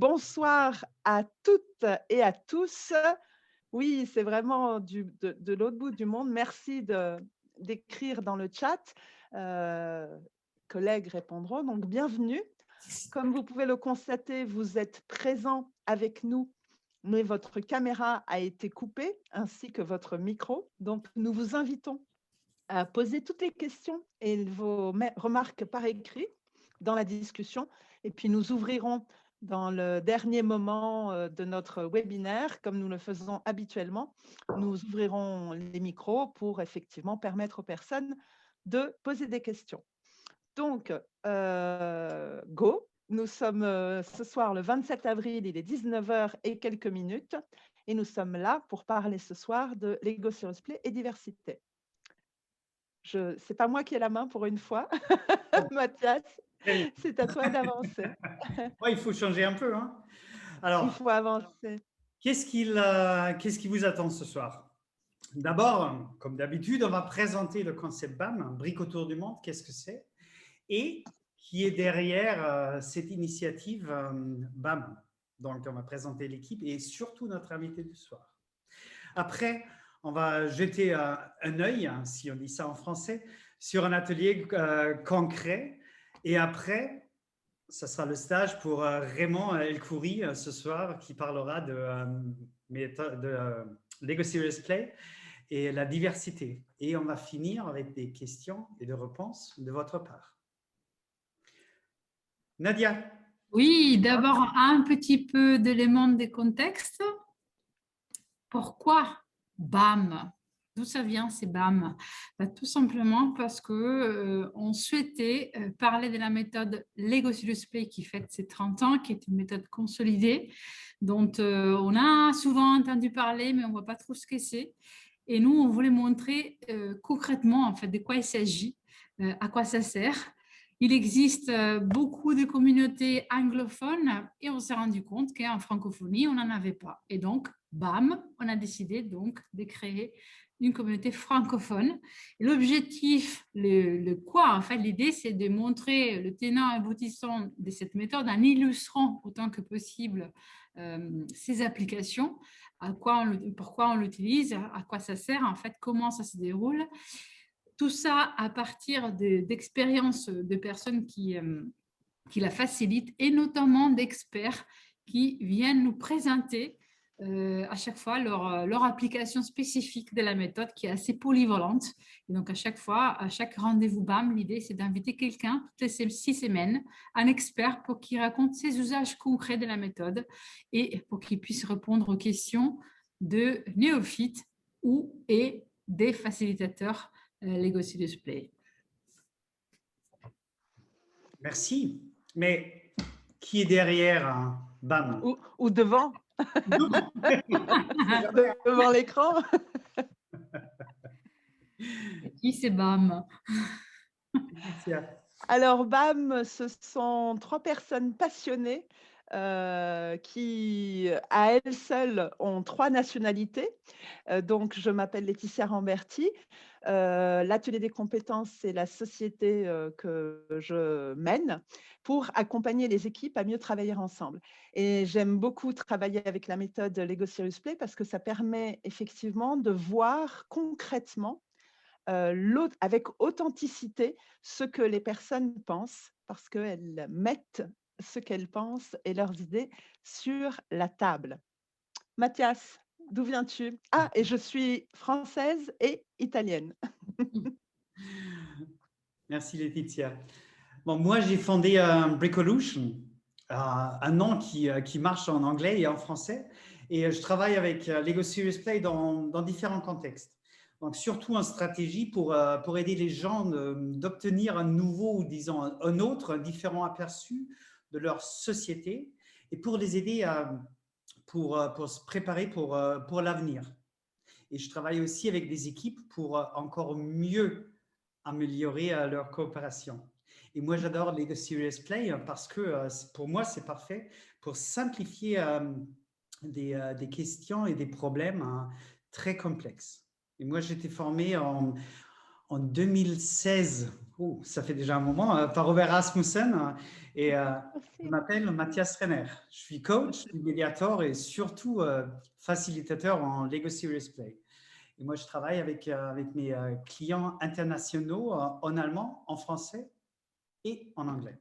bonsoir à toutes et à tous. Oui, c'est vraiment de l'autre bout du monde. Merci d'écrire dans le chat. Euh, Collègues répondront. Donc, bienvenue. Comme vous pouvez le constater, vous êtes présents avec nous, mais votre caméra a été coupée ainsi que votre micro. Donc, nous vous invitons à poser toutes les questions et vos remarques par écrit dans la discussion. Et puis, nous ouvrirons dans le dernier moment de notre webinaire, comme nous le faisons habituellement, nous ouvrirons les micros pour effectivement permettre aux personnes de poser des questions. Donc, go, nous sommes ce soir le 27 avril, il est 19h et quelques minutes, et nous sommes là pour parler ce soir de Lego Serious Play et diversité. Ce n'est pas moi qui ai la main pour une fois, Mathias, c'est à toi d'avancer. Ouais, il faut changer un peu. Hein. Il Alors, faut avancer. qu'est-ce qui vous attend ce soir? D'abord, comme d'habitude, on va présenter le concept BAM, Briques autour du monde, qu'est-ce que c'est? Et qui est derrière cette initiative BAM. Donc, on va présenter l'équipe et surtout notre invité du soir. Après, on va jeter un œil, si on dit ça en français, sur un atelier concret. Et après, ça sera le stage pour Raymond Elkhoury ce soir qui parlera de Lego Serious Play et la diversité. Et on va finir avec des questions et des réponses de votre part. Nadia. Oui, d'abord un petit peu d'éléments de contexte. Pourquoi BAM? D'où ça vient ces BAM? Tout simplement parce qu'on souhaitait parler de la méthode Lego Serious Play qui fête ses 30 ans, qui est une méthode consolidée, dont on a souvent entendu parler, mais on ne voit pas trop ce que c'est. Et nous, on voulait montrer concrètement en fait, de quoi il s'agit, à quoi ça sert. Il existe beaucoup de communautés anglophones et on s'est rendu compte qu'en francophonie, on n'en avait pas. Et donc, bam, on a décidé donc de créer une communauté francophone. L'objectif, le quoi, en fait, l'idée, c'est de montrer le tenant et aboutissant de cette méthode en illustrant autant que possible ces applications, pourquoi on l'utilise, à quoi ça sert, en fait, comment ça se déroule. Tout ça à partir d'expériences de personnes qui la facilitent et notamment d'experts qui viennent nous présenter à chaque fois leur application spécifique de la méthode qui est assez polyvalente. Et donc, à chaque fois, à chaque rendez-vous BAM, l'idée, c'est d'inviter quelqu'un toutes les 6 semaines, un expert pour qu'il raconte ses usages concrets de la méthode et pour qu'il puisse répondre aux questions de néophytes et des facilitateurs Lego Serious Play. Merci. Mais qui est derrière BAM? Ou devant. Devant l'écran. Qui c'est BAM? Alors, BAM, ce sont 3 personnes passionnées qui, à elles seules, ont 3 nationalités. Donc, je m'appelle Laetitia Ramberti. L'Atelier des compétences, c'est la société que je mène pour accompagner les équipes à mieux travailler ensemble. Et j'aime beaucoup travailler avec la méthode Lego Serious Play parce que ça permet effectivement de voir concrètement avec authenticité ce que les personnes pensent, parce qu'elles mettent ce qu'elles pensent et leurs idées sur la table. Mathias, d'où viens-tu? Ah, et je suis française et italienne. Merci Laetitia. Bon, moi, j'ai fondé Brickolution, un nom qui marche en anglais et en français. Et je travaille avec Lego Serious Play dans différents contextes. Donc, surtout en stratégie pour aider les gens d'obtenir un nouveau, ou disons un autre, un différent aperçu de leur société et pour les aider pour se préparer pour l'avenir. Et je travaille aussi avec des équipes pour encore mieux améliorer leur coopération. Et moi, j'adore Lego Serious Play parce que pour moi, c'est parfait pour simplifier des questions et des problèmes très complexes. Et moi, j'étais formé en en 2016, ça fait déjà un moment, par Robert Rasmussen. Et je m'appelle Mathias Renner. Je suis coach, médiateur et surtout facilitateur en Lego Serious Play. Et moi, je travaille avec mes clients internationaux en allemand, en français et en anglais.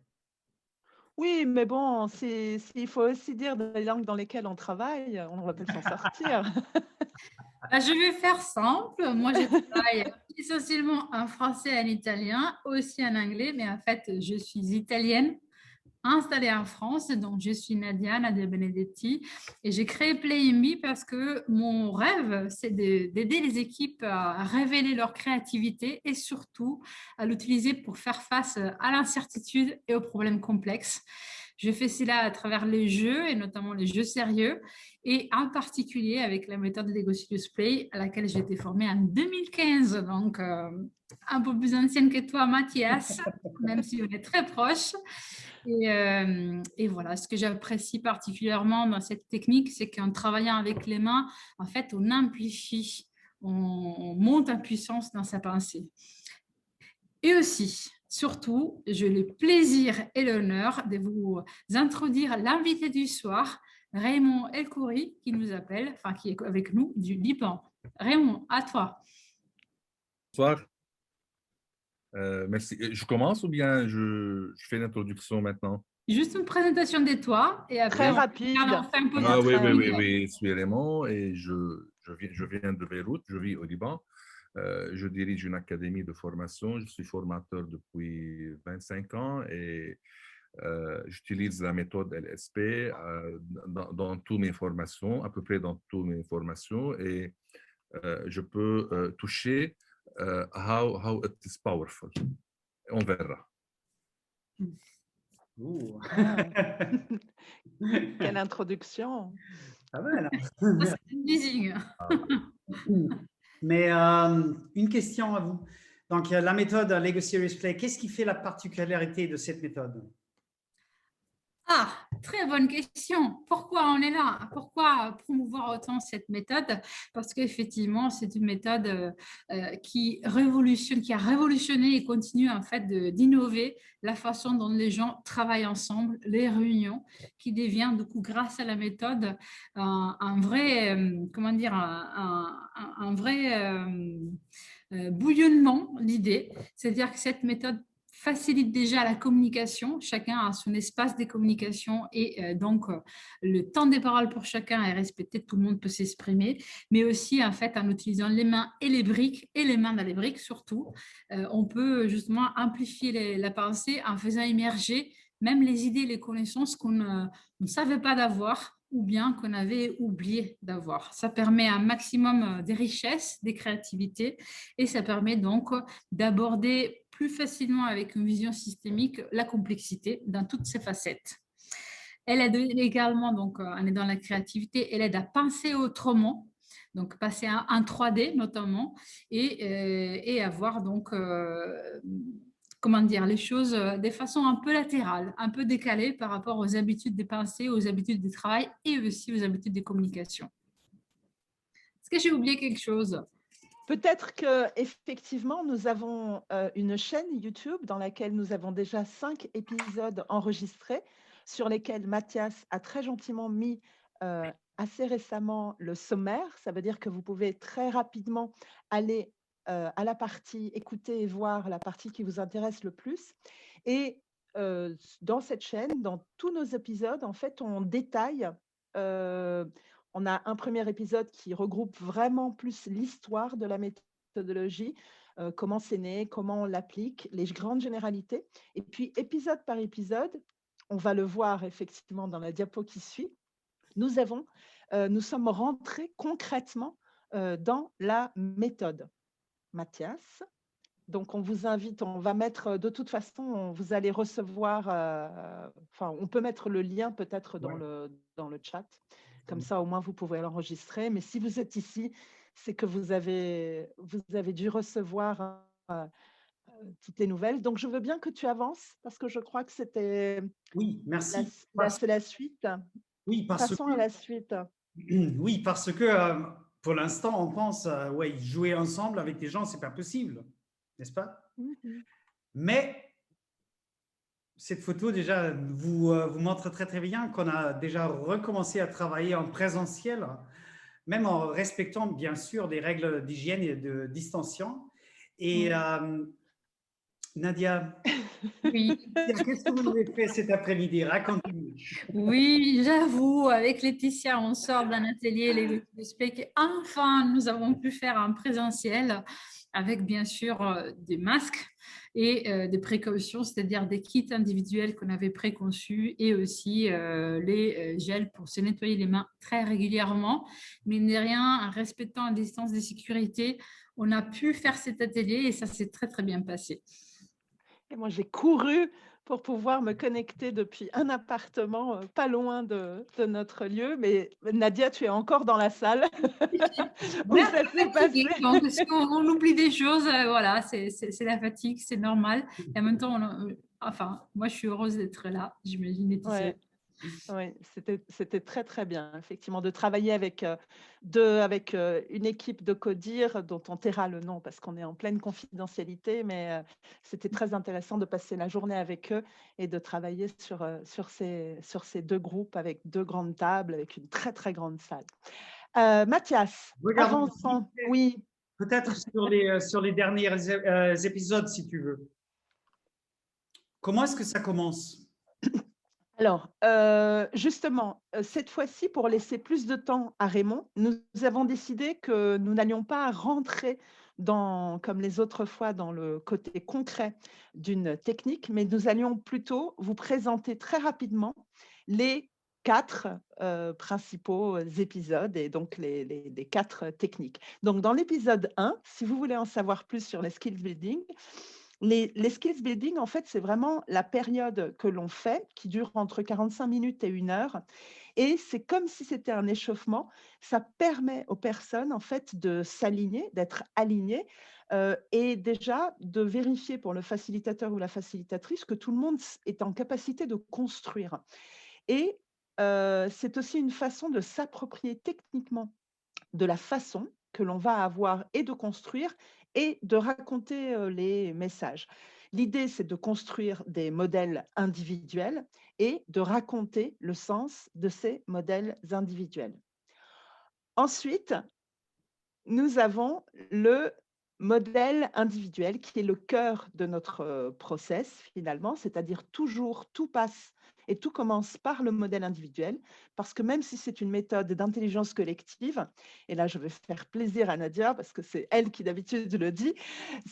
Oui, mais bon, il faut aussi dire les langues dans lesquelles on travaille, on va peut s'en sortir. Je vais faire simple. Moi, je travaille essentiellement en français et en italien, aussi en anglais, mais en fait, je suis italienne, installée en France, donc je suis Nadia Benedetti, et j'ai créé PlayMB parce que mon rêve, c'est d'aider les équipes à révéler leur créativité et surtout à l'utiliser pour faire face à l'incertitude et aux problèmes complexes. Je fais cela à travers les jeux et notamment les jeux sérieux et en particulier avec la méthode Lego Serious Play à laquelle j'ai été formée en 2015, donc un peu plus ancienne que toi, Mathias, même si on est très proches. Et voilà, ce que j'apprécie particulièrement dans cette technique, c'est qu'en travaillant avec les mains, en fait, on amplifie, on monte en puissance dans sa pensée. Et aussi, surtout, j'ai le plaisir et l'honneur de vous introduire l'invité du soir, Raymond Elkouri, qui nous appelle, enfin qui est avec nous du Liban. Raymond, à toi. Bonsoir. Merci. Je commence ou bien je fais l'introduction maintenant? Juste une présentation de toi et après, Très rapide. Oui, je suis Raymond et je viens de Beyrouth, je vis au Liban. Je dirige une académie de formation, je suis formateur depuis 25 ans et j'utilise la méthode LSP dans toutes mes formations, à peu près dans toutes mes formations, et je peux toucher how it is powerful. On verra. Quelle introduction. Ah ouais, c'est amazing. Mais une question à vous. Donc, la méthode Lego Serious Play, qu'est-ce qui fait la particularité de cette méthode? Ah, très bonne question. Pourquoi on est là? Pourquoi promouvoir autant cette méthode? Parce qu'effectivement, c'est une méthode qui a révolutionné et continue en fait d'innover la façon dont les gens travaillent ensemble, les réunions, qui devient du coup, grâce à la méthode, un vrai, comment dire, un vrai bouillonnement d'idées. C'est-à-dire que cette méthode facilite déjà la communication. Chacun a son espace de communication et donc le temps des paroles pour chacun est respecté, tout le monde peut s'exprimer, mais aussi en fait en utilisant les mains et les briques et les mains dans les briques surtout, on peut justement amplifier la pensée en faisant émerger même les idées, les connaissances qu'on ne savait pas d'avoir ou bien qu'on avait oublié d'avoir. Ça permet un maximum de richesse, de créativité et ça permet donc d'aborder plus facilement avec une vision systémique la complexité dans toutes ses facettes. Elle aide également, donc on est dans la créativité, elle aide à penser autrement, donc passer en 3D notamment, et avoir donc, comment dire, les choses de façon un peu latérale, un peu décalée par rapport aux habitudes de pensée, aux habitudes de travail et aussi aux habitudes de communication. Est-ce que j'ai oublié quelque chose? Peut-être qu'effectivement, nous avons une chaîne YouTube dans laquelle nous avons déjà 5 épisodes enregistrés sur lesquels Mathias a très gentiment mis assez récemment le sommaire. Ça veut dire que vous pouvez très rapidement aller à la partie, écouter et voir la partie qui vous intéresse le plus. Et dans cette chaîne, dans tous nos épisodes, en fait, on détaille on a un premier épisode qui regroupe vraiment plus l'histoire de la méthodologie, comment c'est né, comment on l'applique, les grandes généralités. Et puis, épisode par épisode, on va le voir effectivement dans la diapo qui suit, nous sommes rentrés concrètement dans la méthode. Mathias, donc on vous invite, on va mettre, de toute façon, vous allez recevoir, enfin, on peut mettre le lien peut-être dans le chat. Comme ça, au moins, vous pouvez l'enregistrer. Mais si vous êtes ici, c'est que vous avez dû recevoir toutes les nouvelles. Donc, je veux bien que tu avances parce que je crois que c'était oui, merci. C'est la suite. Oui, Passons à la suite. Oui, parce que pour l'instant, on pense, jouer ensemble avec des gens, c'est pas possible. n'est-ce pas? Mhm. Mais cette photo, déjà, vous montre très, très bien qu'on a déjà recommencé à travailler en présentiel, même en respectant, bien sûr, des règles d'hygiène et de distanciation. Et Nadia, Oui. qu'est-ce que vous avez fait cet après-midi? Racontez-nous. Oui, j'avoue, avec Laetitia, on sort d'un atelier Lego Display que enfin nous avons pu faire en présentiel avec bien sûr des masques et des précautions, c'est-à-dire des kits individuels qu'on avait préconçus et aussi les gels pour se nettoyer les mains très régulièrement. Mais de rien, en respectant la distance de sécurité, on a pu faire cet atelier et ça s'est très très bien passé. Et moi, j'ai couru pour pouvoir me connecter depuis un appartement pas loin de notre lieu. Mais Nadia, tu es encore dans la salle où Ouais, ça s'est passé. fatigué, donc parce qu'on oublie des choses, voilà, c'est la fatigue, c'est normal. Et en même temps, enfin, moi, je suis heureuse d'être là, j'imagine, Laetitia. Ouais. Oui, c'était très, très bien, effectivement, de travailler avec, une équipe de Codir dont on taira le nom parce qu'on est en pleine confidentialité, mais c'était très intéressant de passer la journée avec eux et de travailler sur ces 2 groupes avec 2 grandes tables, avec une très, très grande salle. Mathias, Regardons avançons. Oui. peut-être sur les derniers épisodes, si tu veux. Comment est-ce que ça commence? Alors, justement, cette fois-ci, pour laisser plus de temps à Raymond, nous avons décidé que nous n'allions pas rentrer comme les autres fois, dans le côté concret d'une technique, mais nous allions plutôt vous présenter très rapidement les 4 principaux épisodes et donc les 4 techniques. Donc dans l'épisode 1, si vous voulez en savoir plus sur les skills building, les skills building, en fait, c'est vraiment la période que l'on fait, qui dure entre 45 minutes et 1 heure. Et c'est comme si c'était un échauffement. Ça permet aux personnes, en fait, de s'aligner, d'être alignées et déjà de vérifier pour le facilitateur ou la facilitatrice que tout le monde est en capacité de construire. Et c'est aussi une façon de s'approprier techniquement de la façon que l'on va avoir et de construire et de raconter les messages. L'idée, c'est de construire des modèles individuels et de raconter le sens de ces modèles individuels. Ensuite, nous avons le modèle individuel qui est le cœur de notre process finalement, c'est-à-dire toujours tout passe et tout commence par le modèle individuel, parce que même si c'est une méthode d'intelligence collective, et là je vais faire plaisir à Nadia parce que c'est elle qui d'habitude le dit,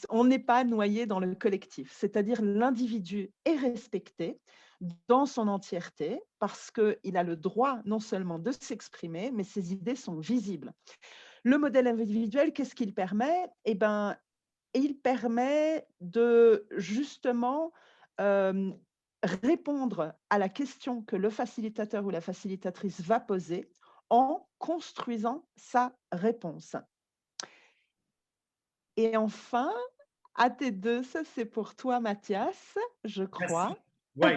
on n'est pas noyé dans le collectif, c'est-à-dire l'individu est respecté dans son entièreté parce qu'il a le droit non seulement de s'exprimer, mais ses idées sont visibles. Le modèle individuel, qu'est-ce qu'il permet? Eh ben, il permet de justement répondre à la question que le facilitateur ou la facilitatrice va poser en construisant sa réponse. Et enfin, AT2, ça c'est pour toi, Mathias, je crois. Oui,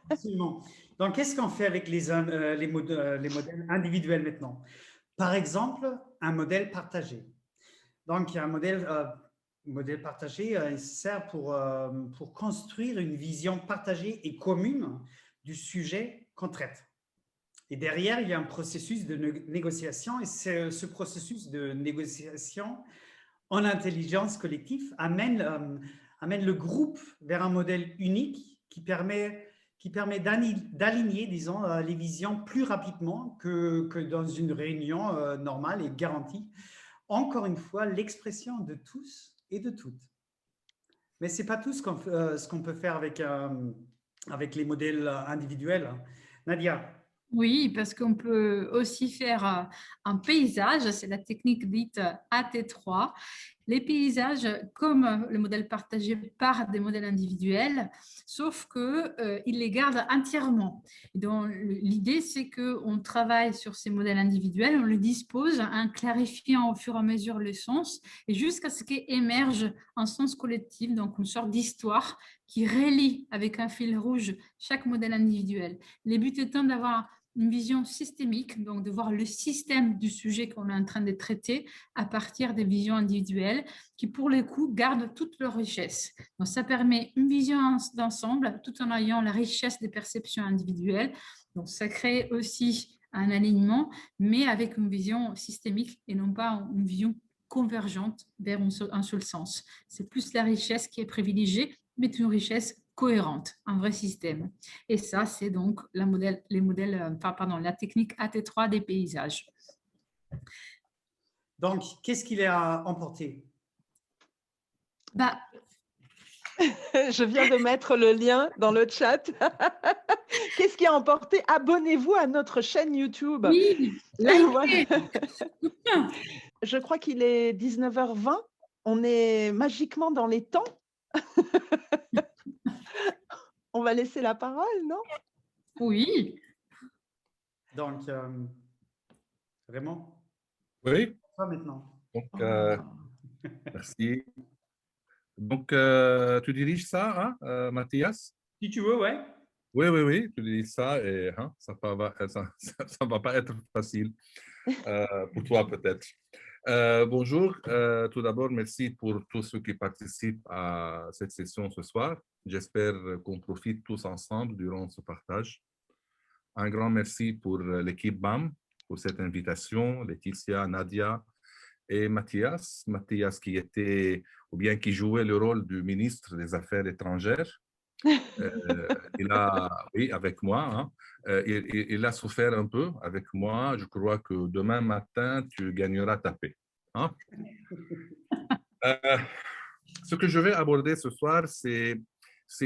absolument. Donc, qu'est-ce qu'on fait avec les modèles individuels maintenant? Par exemple, un modèle partagé. Donc, un modèle partagé il sert pour construire une vision partagée et commune du sujet qu'on traite. Et derrière, il y a un processus de négociation et ce processus de négociation en intelligence collective amène le groupe vers un modèle unique qui permet d'aligner, disons, les visions plus rapidement que dans une réunion normale et garantie. Encore une fois, l'expression de tous et de toutes. Mais ce n'est pas tout ce qu'on peut faire avec les modèles individuels. Nadia? Oui, parce qu'on peut aussi faire un paysage, c'est la technique dite AT3. Les paysages, comme le modèle partagé, par des modèles individuels, sauf qu'ils les gardent entièrement. L'idée, c'est qu'on travaille sur ces modèles individuels, on les dispose en clarifiant au fur et à mesure le sens, et jusqu'à ce qu'émerge un sens collectif, donc une sorte d'histoire qui relie avec un fil rouge chaque modèle individuel. Les buts étant d'avoir une vision systémique, donc de voir le système du sujet qu'on est en train de traiter à partir des visions individuelles qui, pour le coup, gardent toute leur richesse. Donc, ça permet une vision d'ensemble tout en ayant la richesse des perceptions individuelles. Donc, ça crée aussi un alignement, mais avec une vision systémique et non pas une vision convergente vers un seul sens. C'est plus la richesse qui est privilégiée, mais une richesse cohérente, un vrai système. Et ça, c'est donc la technique AT3 des paysages. Donc, qu'est-ce qu'il a emporté? Je viens de mettre le lien dans le chat. Qu'est-ce qui a emporté? Abonnez-vous à notre chaîne YouTube. Oui, Voilà. Je crois qu'il est 19h20. On est magiquement dans les temps. On va laisser la parole, non? Oui. Donc, vraiment, Oui. pas maintenant. Donc, merci. Donc, tu diriges ça, hein, Mathias? Si tu veux, ouais. Oui, oui, oui, tu diriges ça et hein, ça va pas être facile pour toi peut-être. Bonjour, tout d'abord, merci pour tous ceux qui participent à cette session ce soir. J'espère qu'on profite tous ensemble durant ce partage. Un grand merci pour l'équipe BAM, pour cette invitation, Laetitia, Nadia et Mathias. Mathias qui était, ou bien qui jouait le rôle du ministre des Affaires étrangères. Il a, oui, avec moi, hein, il a souffert un peu avec moi. Je crois que demain matin, tu gagneras ta paix. Hein? Ce que je vais aborder ce soir, c'est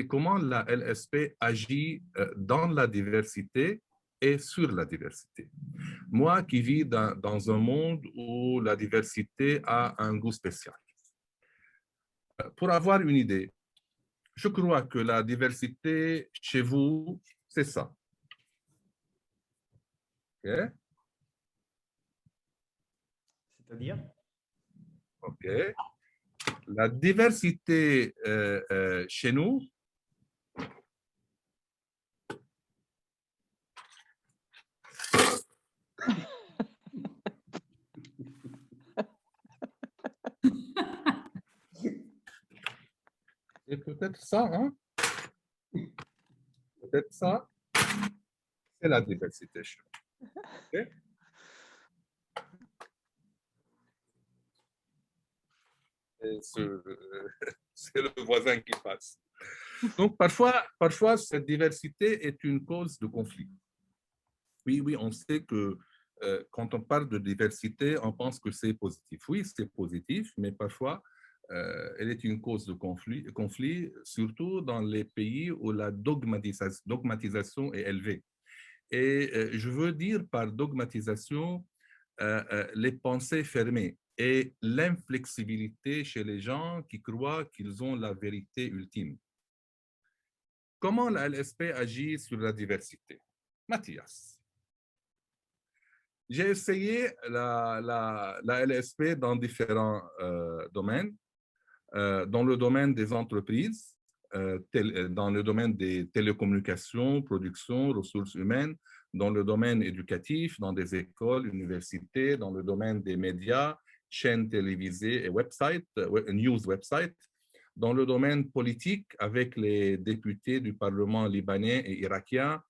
comment la LSP agit dans la diversité et sur la diversité. Moi qui vis dans un monde où la diversité a un goût spécial. Pour avoir une idée, je crois que la diversité chez vous, c'est ça. Okay. C'est-à-dire? OK. La diversité chez nous, c'est peut-être ça, hein? Peut-être ça, c'est la diversité chez nous. Okay. C'est le voisin qui passe. Donc, parfois, cette diversité est une cause de conflit. Oui, oui, on sait que quand on parle de diversité, on pense que c'est positif. Oui, c'est positif, mais parfois, elle est une cause de conflit, surtout dans les pays où la dogmatisation est élevée. Et je veux dire par dogmatisation les pensées fermées et l'inflexibilité chez les gens qui croient qu'ils ont la vérité ultime. Comment la LSP agit sur la diversité? Mathias. J'ai essayé la LSP dans différents domaines. Dans le domaine des entreprises, dans le domaine des télécommunications, production, ressources humaines, dans le domaine éducatif, dans des écoles, universités, dans le domaine des médias, chaînes télévisées et websites, news websites, dans le domaine politique avec les députés du Parlement libanais et irakien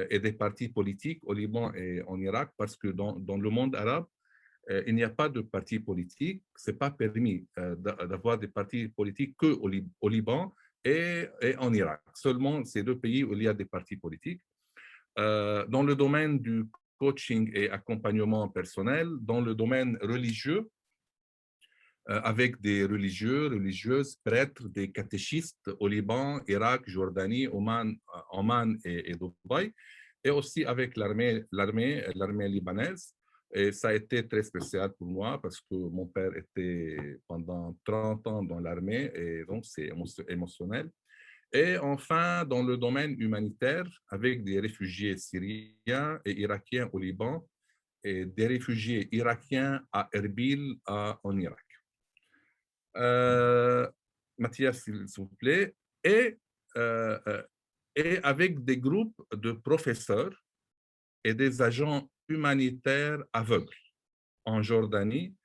et des partis politiques au Liban et en Irak, parce que dans le monde arabe, il n'y a pas de parti politique, ce n'est pas permis d'avoir des partis politiques qu'au Liban et en Irak. Seulement ces deux pays où il y a des partis politiques. Dans le domaine du coaching et accompagnement personnel, dans le domaine religieux, avec des religieux, religieuses, prêtres, des catéchistes au Liban, Irak, Jordanie, Oman et Dubaï, et aussi avec l'armée libanaise. Et ça a été très spécial pour moi parce que mon père était pendant 30 ans dans l'armée et donc c'est émotionnel. Et enfin, dans le domaine humanitaire, avec des réfugiés syriens et irakiens au Liban et des réfugiés irakiens à Erbil en Irak. Mathias, s'il vous plaît, et avec des groupes de professeurs et des agents humanitaires aveugles en Jordanie.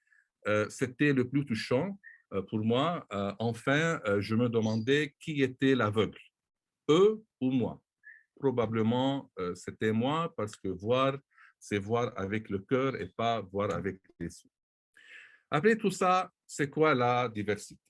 C'était le plus touchant pour moi. Enfin, je me demandais qui était l'aveugle, eux ou moi. Probablement, c'était moi, parce que voir, c'est voir avec le cœur et pas voir avec les yeux. Après tout ça, c'est quoi la diversité?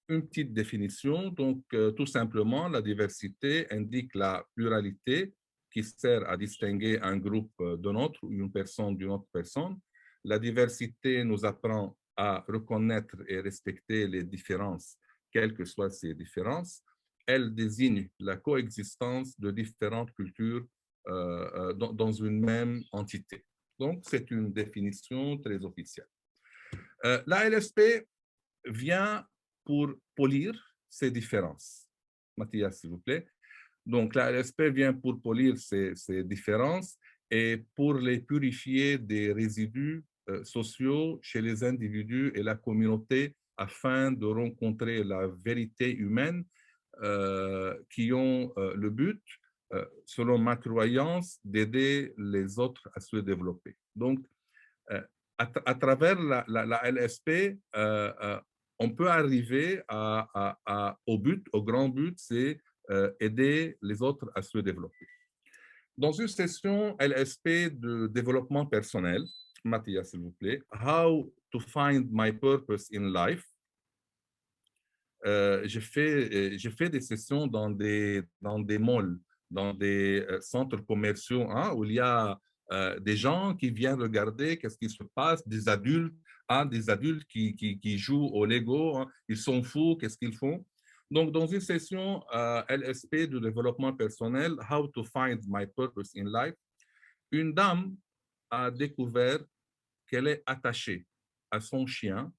Une petite définition. Donc, tout simplement, la diversité indique la pluralité qui sert à distinguer un groupe d'un autre ou une personne d'une autre personne. La diversité nous apprend à reconnaître et respecter les différences, quelles que soient ces différences. Elle désigne la coexistence de différentes cultures dans une même entité. Donc, c'est une définition très officielle. La LSP vient pour polir ces différences. Mathias, s'il vous plaît. Donc, la LSP vient pour polir ces différences et pour les purifier des résidus sociaux chez les individus et la communauté afin de rencontrer la vérité humaine qui ont le but, selon ma croyance, d'aider les autres à se développer. Donc, à travers la LSP, on peut arriver au but, au grand but, c'est aider les autres à se développer. Dans une session LSP de développement personnel, Mathias, s'il vous plaît, How to find my purpose in life, j'ai fait des sessions dans des malls, dans des centres commerciaux, hein, où il y a des gens qui viennent regarder qu'est-ce qui se passe, des adultes, qui jouent au Lego, hein, ils sont fous, qu'est-ce qu'ils font? Donc, dans une session LSP de développement personnel, How to find my purpose in life, une dame a découvert qu'elle est attachée à son chien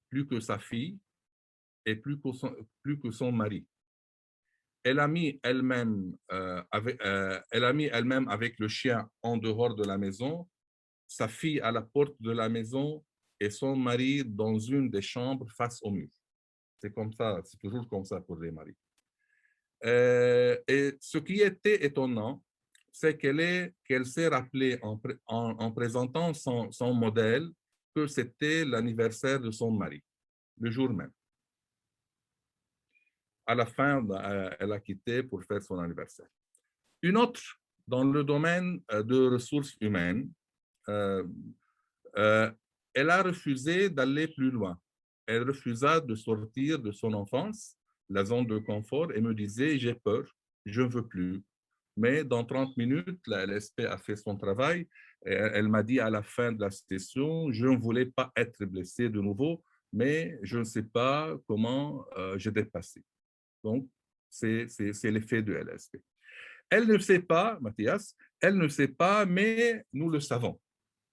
plus que sa fille et plus que son mari. Elle a mis elle-même avec le chien en dehors de la maison, sa fille à la porte de la maison et son mari dans une des chambres face au mur. C'est comme ça, c'est toujours comme ça pour les maris. Et ce qui était étonnant, c'est qu'elle s'est rappelée en présentant son modèle que c'était l'anniversaire de son mari, le jour même. À la fin, elle a quitté pour faire son anniversaire. Une autre, dans le domaine de ressources humaines, elle a refusé d'aller plus loin. Elle refusa de sortir de son enfance, la zone de confort, et me disait, j'ai peur, je ne veux plus. Mais dans 30 minutes, la LSP a fait son travail. Et elle m'a dit à la fin de la session, je ne voulais pas être blessée de nouveau, mais je ne sais pas comment j'ai dépassé. Donc, c'est l'effet de LSP. Elle ne sait pas, Mathias, elle ne sait pas, mais nous le savons.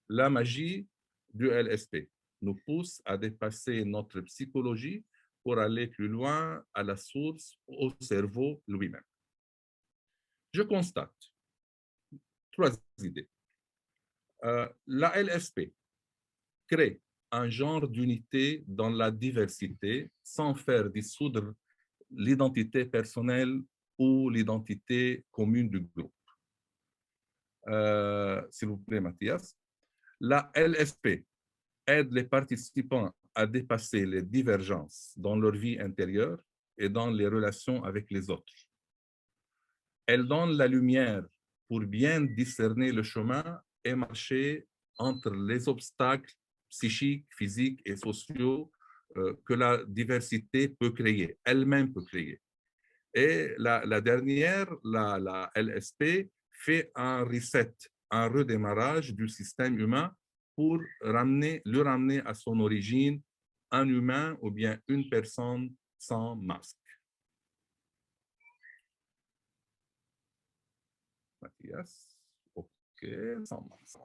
La magie du LSP nous pousse à dépasser notre psychologie pour aller plus loin à la source, au cerveau lui-même. Je constate 3 idées. La LSP crée un genre d'unité dans la diversité sans faire dissoudre l'identité personnelle ou l'identité commune du groupe. S'il vous plaît, Mathias. La LSP aide les participants à dépasser les divergences dans leur vie intérieure et dans les relations avec les autres. Elle donne la lumière pour bien discerner le chemin et marcher entre les obstacles psychiques, physiques et sociaux que la diversité peut créer, elle-même peut créer. Et la dernière, la LSP, fait un reset, un redémarrage du système humain pour le ramener à son origine, un humain ou bien une personne sans masque. Mathias, OK, sans masque.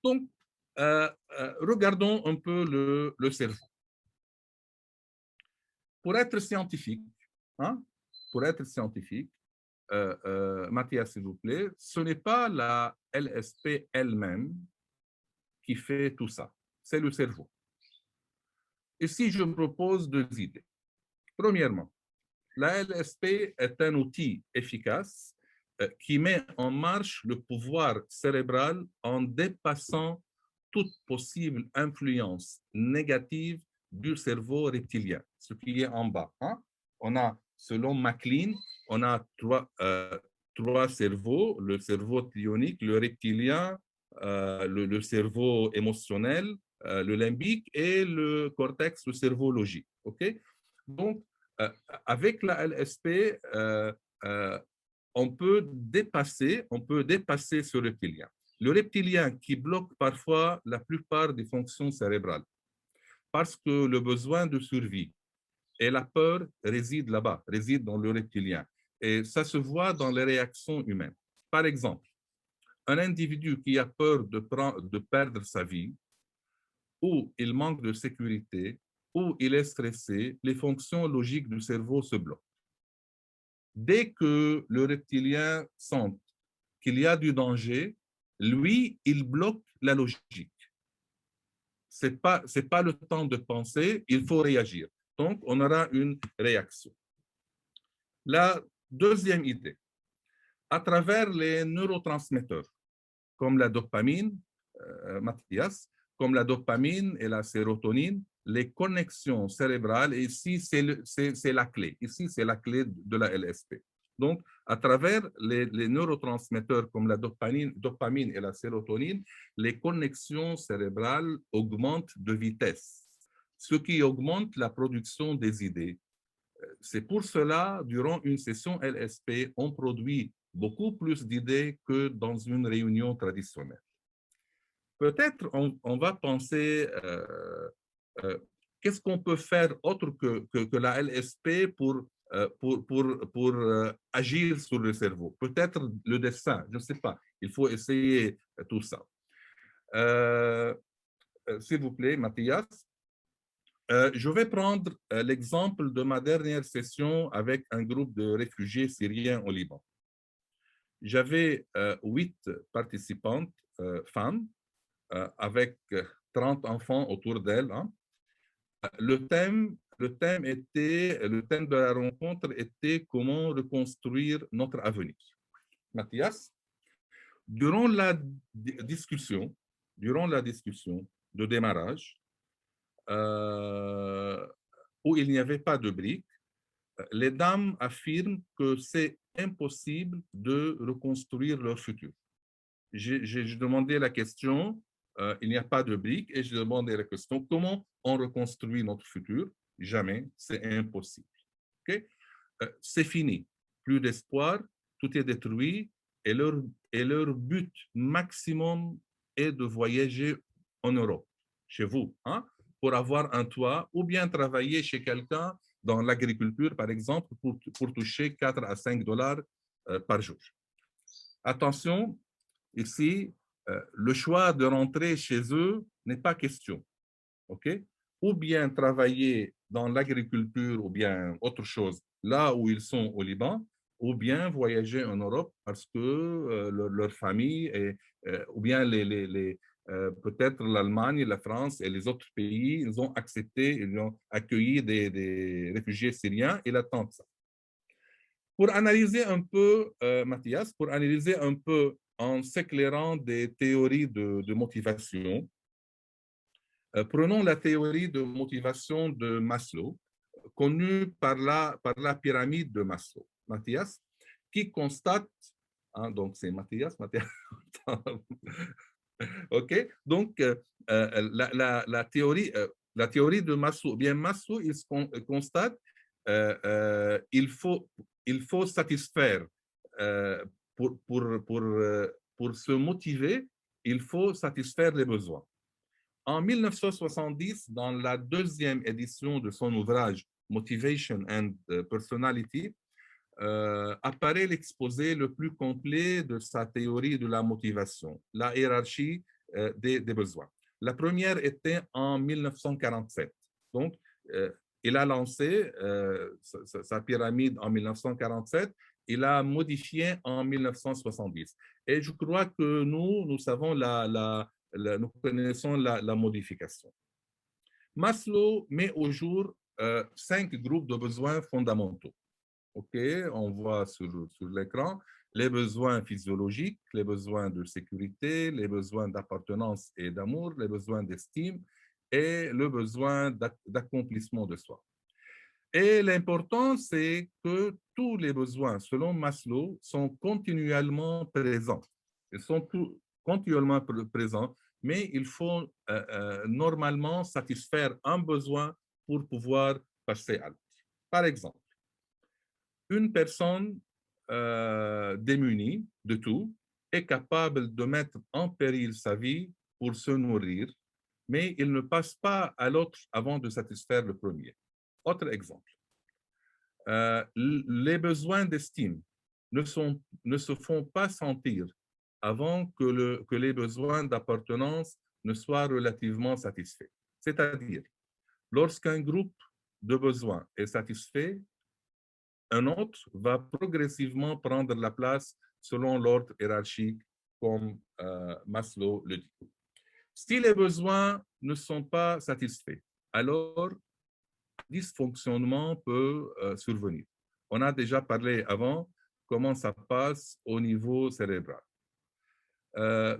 Donc, regardons un peu le cerveau. Pour être scientifique, Mathias, s'il vous plaît, ce n'est pas la LSP elle-même qui fait tout ça, c'est le cerveau. Ici, je propose 2 idées. Premièrement, la LSP est un outil efficace qui met en marche le pouvoir cérébral en dépassant toute possible influence négative du cerveau reptilien, ce qui est en bas. Hein? On a, selon MacLean, on a trois cerveaux, le cerveau clionique, le reptilien, le cerveau émotionnel, le limbique et le cortex, le cerveau logique. Okay? Donc, avec la LSP, on peut dépasser ce reptilien. Le reptilien qui bloque parfois la plupart des fonctions cérébrales parce que le besoin de survie et la peur résident là-bas, résident dans le reptilien. Et ça se voit dans les réactions humaines. Par exemple, un individu qui a peur de perdre sa vie, ou il manque de sécurité, ou il est stressé, les fonctions logiques du cerveau se bloquent. Dès que le reptilien sent qu'il y a du danger, lui, il bloque la logique. Ce n'est pas le temps de penser, il faut réagir. Donc, on aura une réaction. La deuxième idée, à travers les neurotransmetteurs, comme la dopamine, Mathias, comme la dopamine et la sérotonine, les connexions cérébrales, et ici, c'est la clé. Ici, c'est la clé de la LSP. Donc, à travers les neurotransmetteurs comme la dopamine et la sérotonine, les connexions cérébrales augmentent de vitesse, ce qui augmente la production des idées. C'est pour cela, durant une session LSP, on produit beaucoup plus d'idées que dans une réunion traditionnelle. Peut-être on va penser qu'est-ce qu'on peut faire autre que la LSP pour agir sur le cerveau. Peut-être le dessin, je ne sais pas. Il faut essayer tout ça. S'il vous plaît, Mathias. Je vais prendre l'exemple de ma dernière session avec un groupe de réfugiés syriens au Liban. J'avais 8 participantes, femmes, avec 30 enfants autour d'elles. Hein. Le thème de la rencontre était comment reconstruire notre avenir. Mathias, durant la discussion de démarrage, où il n'y avait pas de briques, les dames affirment que c'est impossible de reconstruire leur futur. J'ai demandé la question, il n'y a pas de briques, et j'ai demandé la question, comment on reconstruit notre futur? Jamais, c'est impossible. Okay? C'est fini, plus d'espoir, tout est détruit, et leur but maximum est de voyager en Europe, chez vous, hein, pour avoir un toit, ou bien travailler chez quelqu'un dans l'agriculture, par exemple, pour toucher 4 à 5 dollars par jour. Attention, ici, le choix de rentrer chez eux n'est pas question. Okay? Ou bien travailler dans l'agriculture ou bien autre chose là où ils sont au Liban, ou bien voyager en Europe parce que leur famille, ou bien peut-être l'Allemagne, la France et les autres pays, ils ont accepté, ils ont accueilli des réfugiés syriens, ils attendent ça. Pour analyser un peu, Mathias, pour analyser un peu en s'éclairant des théories de motivation, prenons la théorie de motivation de Maslow, connue par la pyramide de Maslow. Mathias, qui constate, hein, donc c'est Mathias, ok, donc la théorie de Maslow, bien Maslow, il constate il faut satisfaire, pour se motiver, il faut satisfaire les besoins. En 1970, dans la deuxième édition de son ouvrage Motivation and Personality, apparaît l'exposé le plus complet de sa théorie de la motivation, la hiérarchie des besoins. La première était en 1947. Donc, il a lancé sa pyramide en 1947, il a modifié en 1970. Et je crois que nous savons nous connaissons la modification. Maslow met au jour 5 groupes de besoins fondamentaux. OK, on voit sur l'écran. les besoins physiologiques, les besoins de sécurité, les besoins d'appartenance et d'amour, les besoins d'estime et le besoin d'accomplissement de soi. Et l'important, c'est que tous les besoins, selon Maslow, sont continuellement présents. Ils sont continuellement présents, mais il faut normalement satisfaire un besoin pour pouvoir passer à l'autre. Par exemple, une personne démunie de tout est capable de mettre en péril sa vie pour se nourrir, mais il ne passe pas à l'autre avant de satisfaire le premier. Autre exemple, les besoins d'estime ne se font pas sentir avant que les besoins d'appartenance ne soient relativement satisfaits. C'est-à-dire, lorsqu'un groupe de besoins est satisfait, un autre va progressivement prendre la place selon l'ordre hiérarchique, comme Maslow le dit. Si les besoins ne sont pas satisfaits, alors dysfonctionnement peut survenir. On a déjà parlé avant comment ça passe au niveau cérébral.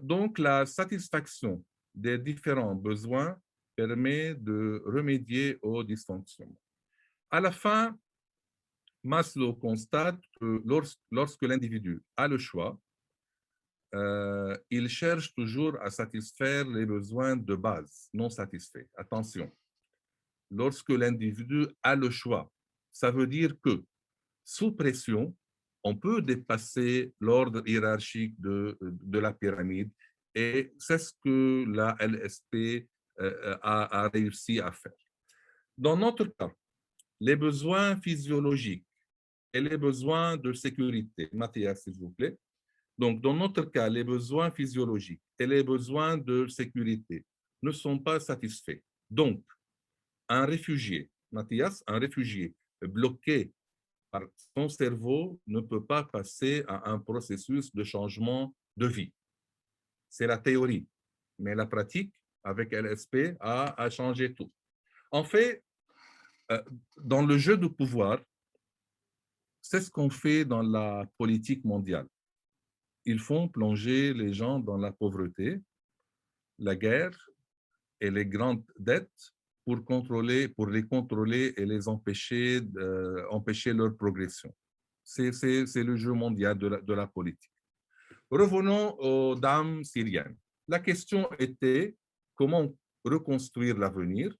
Donc, la satisfaction des différents besoins permet de remédier aux dysfonctionnements. À la fin, Maslow constate que lorsque l'individu a le choix, il cherche toujours à satisfaire les besoins de base non satisfaits. Attention, lorsque l'individu a le choix, ça veut dire que sous pression, on peut dépasser l'ordre hiérarchique de la pyramide et c'est ce que la LSP a réussi à faire. Dans notre cas, les besoins physiologiques et les besoins de sécurité, Mathias, s'il vous plaît. Donc, dans notre cas, les besoins physiologiques et les besoins de sécurité ne sont pas satisfaits. Donc, un réfugié, Mathias, un réfugié bloqué par son cerveau ne peut pas passer à un processus de changement de vie. C'est la théorie, mais la pratique avec LSP a changé tout. En fait, dans le jeu de pouvoir, c'est ce qu'on fait dans la politique mondiale. Ils font plonger les gens dans la pauvreté, la guerre et les grandes dettes pour les contrôler et les empêcher leur progression. C'est le jeu mondial de la politique. Revenons aux dames syriennes. La question était comment reconstruire l'avenir.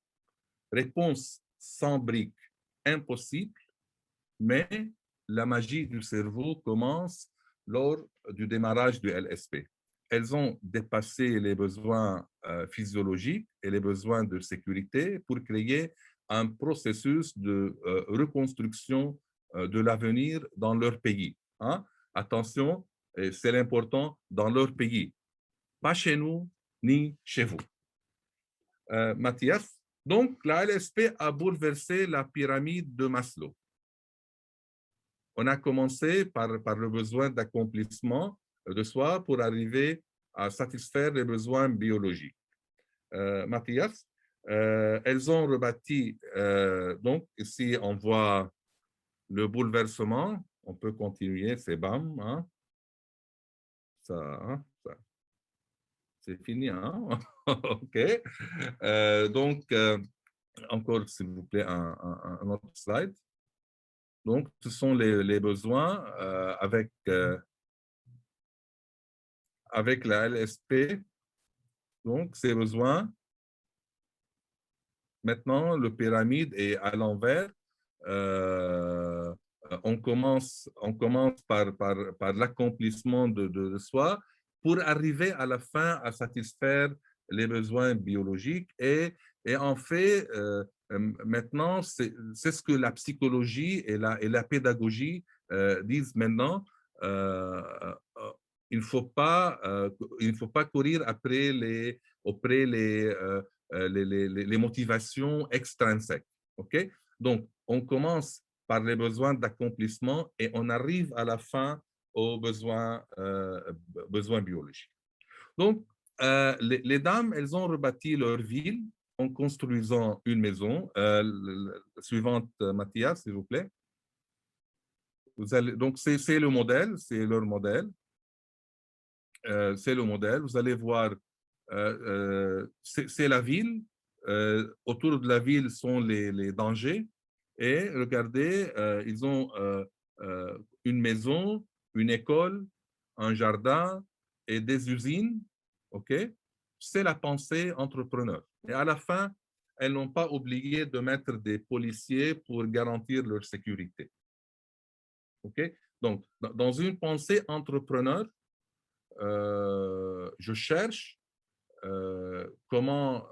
Réponse sans briques, impossible, mais la magie du cerveau commence lors du démarrage du LSP. Elles ont dépassé les besoins physiologiques et les besoins de sécurité pour créer un processus de reconstruction de l'avenir dans leur pays. Hein? Attention, c'est l'important, dans leur pays. Pas chez nous, ni chez vous. Mathias, donc la LSP a bouleversé la pyramide de Maslow. On a commencé par le besoin d'accomplissement de soi pour arriver à satisfaire les besoins biologiques. Mathias, elles ont rebâti, donc ici on voit le bouleversement, on peut continuer, c'est bam, hein. Ça c'est fini, hein? OK. Donc, encore s'il vous plaît, un autre slide. Donc, ce sont les besoins avec la LSP. Donc, ces besoins. Maintenant, le pyramide est à l'envers. On commence par l'accomplissement de soi pour arriver à la fin à satisfaire les besoins biologiques. Et en fait, maintenant, c'est ce que la psychologie et la pédagogie disent maintenant. Il ne faut pas courir après les motivations extrinsèques. Okay? Donc, on commence par les besoins d'accomplissement et on arrive à la fin aux besoins biologiques. Donc, les dames, elles ont rebâti leur ville en construisant une maison. Suivante, Mathias, s'il vous plaît. Donc, c'est le modèle, c'est leur modèle. C'est le modèle. Vous allez voir, c'est la ville. Autour de la ville sont les dangers. Et regardez, ils ont une maison, une école, un jardin et des usines. OK? C'est la pensée entrepreneur. Et à la fin, elles n'ont pas oublié de mettre des policiers pour garantir leur sécurité. OK? Donc, dans une pensée entrepreneur, je cherche comment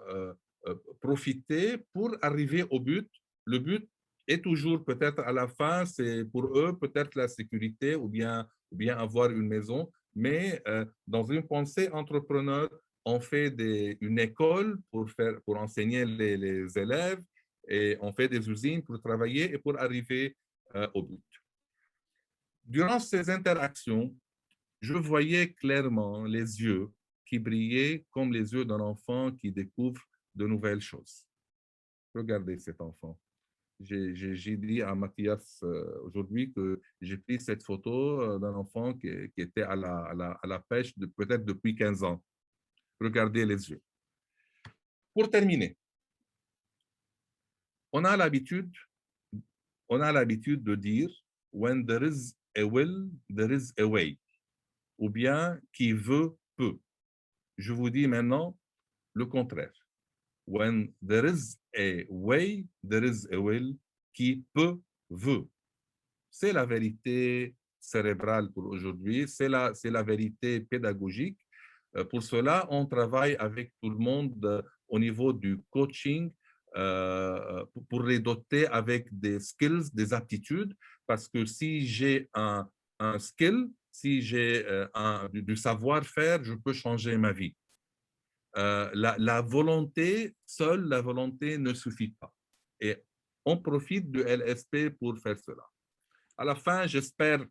profiter pour arriver au but. Le but est toujours peut-être à la fin, c'est pour eux peut-être la sécurité ou bien avoir une maison, mais dans une pensée entrepreneur, on fait une école pour enseigner les élèves et on fait des usines pour travailler et pour arriver au but. Durant ces interactions, je voyais clairement les yeux qui brillaient comme les yeux d'un enfant qui découvre de nouvelles choses. Regardez cet enfant. J'ai dit à Mathias aujourd'hui que j'ai pris cette photo d'un enfant qui était à la pêche peut-être depuis 15 ans. Regardez les yeux. Pour terminer, on a l'habitude de dire « When there is a will, there is a way » ou bien « Qui veut, peut ». Je vous dis maintenant le contraire. When there is a way, there is a will. Qui peut, veut. C'est la vérité cérébrale pour aujourd'hui, c'est la vérité pédagogique. Pour cela, on travaille avec tout le monde au niveau du coaching pour les doter avec des skills, des aptitudes, parce que si j'ai un skill, si j'ai du savoir-faire, je peux changer ma vie. La volonté, seule la volonté ne suffit pas. Et on profite de LSP pour faire cela. À la fin, j'espère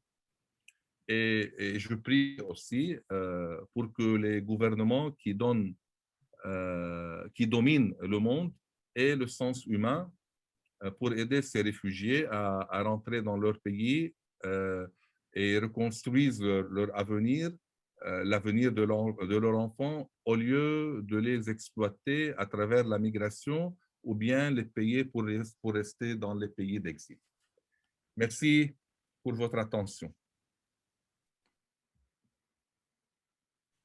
et je prie aussi pour que les gouvernements qui dominent le monde aient le sens humain pour aider ces réfugiés à rentrer dans leur pays et reconstruisent leur avenir, l'avenir de leur enfant, au lieu de les exploiter à travers la migration ou bien les payer pour rester dans les pays d'exil. Merci pour votre attention.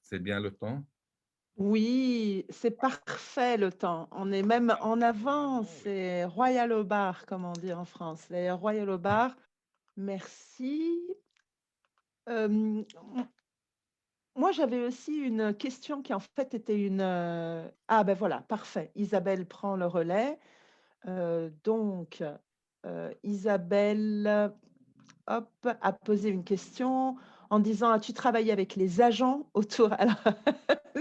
C'est bien le temps? Oui, c'est parfait le temps. On est même en avance. C'est royal au bar, comme on dit en France. Les royal au bar. Merci. Moi, j'avais aussi une question qui en fait était une... Ah ben voilà, parfait. Isabelle prend le relais. Donc, Isabelle hop, a posé une question en disant « As-tu travaillé avec les agents autour ?» Alors,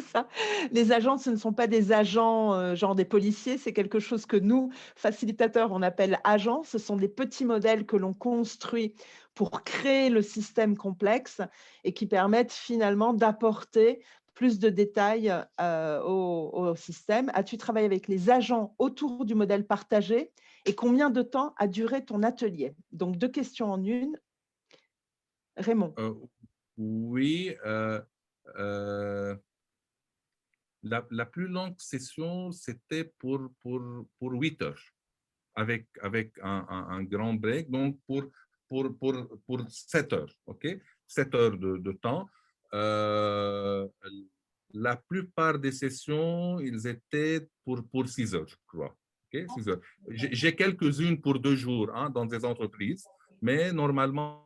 ça, les agents, ce ne sont pas des agents genre des policiers, c'est quelque chose que nous, facilitateurs, on appelle agents. Ce sont des petits modèles que l'on construit pour créer le système complexe et qui permettent finalement d'apporter plus de détails au système. As-tu travaillé avec les agents autour du modèle partagé et combien de temps a duré ton atelier? Donc, 2 questions en une. Raymond. Oui. La plus longue session, c'était pour 8 heures, avec un grand break, donc pour 7 heures, OK? 7 heures de temps. La plupart des sessions, ils étaient pour 6 heures, je crois. Okay? 6 heures. J'ai quelques-unes pour 2 jours dans des entreprises, mais normalement,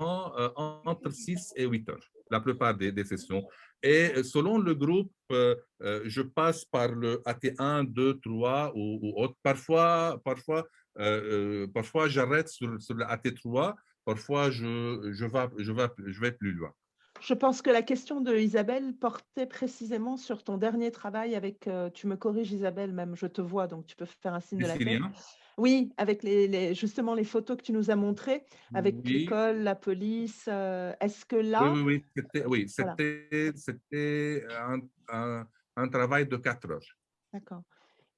entre 6 et 8 heures, la plupart des sessions. Et selon le groupe, je passe par le AT1, 2, 3 ou autre. Parfois j'arrête sur le AT3. Parfois, je vais plus loin. Je pense que la question de Isabelle portait précisément sur ton dernier travail avec, tu me corriges Isabelle, même je te vois, donc tu peux faire un signe de la tête. Oui, avec justement les photos que tu nous as montrées, avec l'école, la police. Est-ce que là… C'était un travail de 4 heures. D'accord.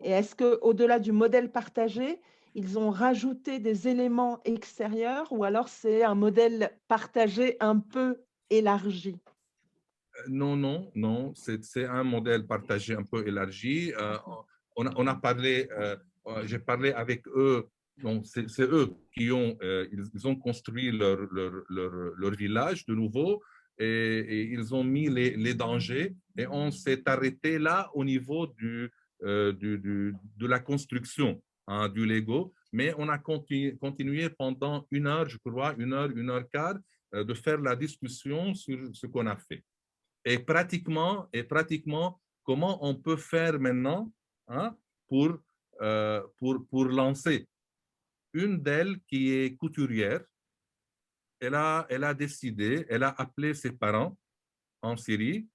Et est-ce qu'au-delà du modèle partagé, ils ont rajouté des éléments extérieurs ou alors c'est un modèle partagé un peu élargi? Non, non, non, c'est un modèle partagé un peu élargi. D'accord. On a parlé, j'ai parlé avec eux, donc c'est eux qui ont, ils ont construit leur village de nouveau et ils ont mis les dangers et on s'est arrêté là au niveau de la construction hein, du Lego, mais on a continué pendant 1 heure, je crois, 1 heure, 1 heure quart, de faire la discussion sur ce qu'on a fait. Et pratiquement, comment on peut faire maintenant hein, pour lancer. Une d'elles qui est couturière, elle a décidé, elle a appelé ses parents en Syrie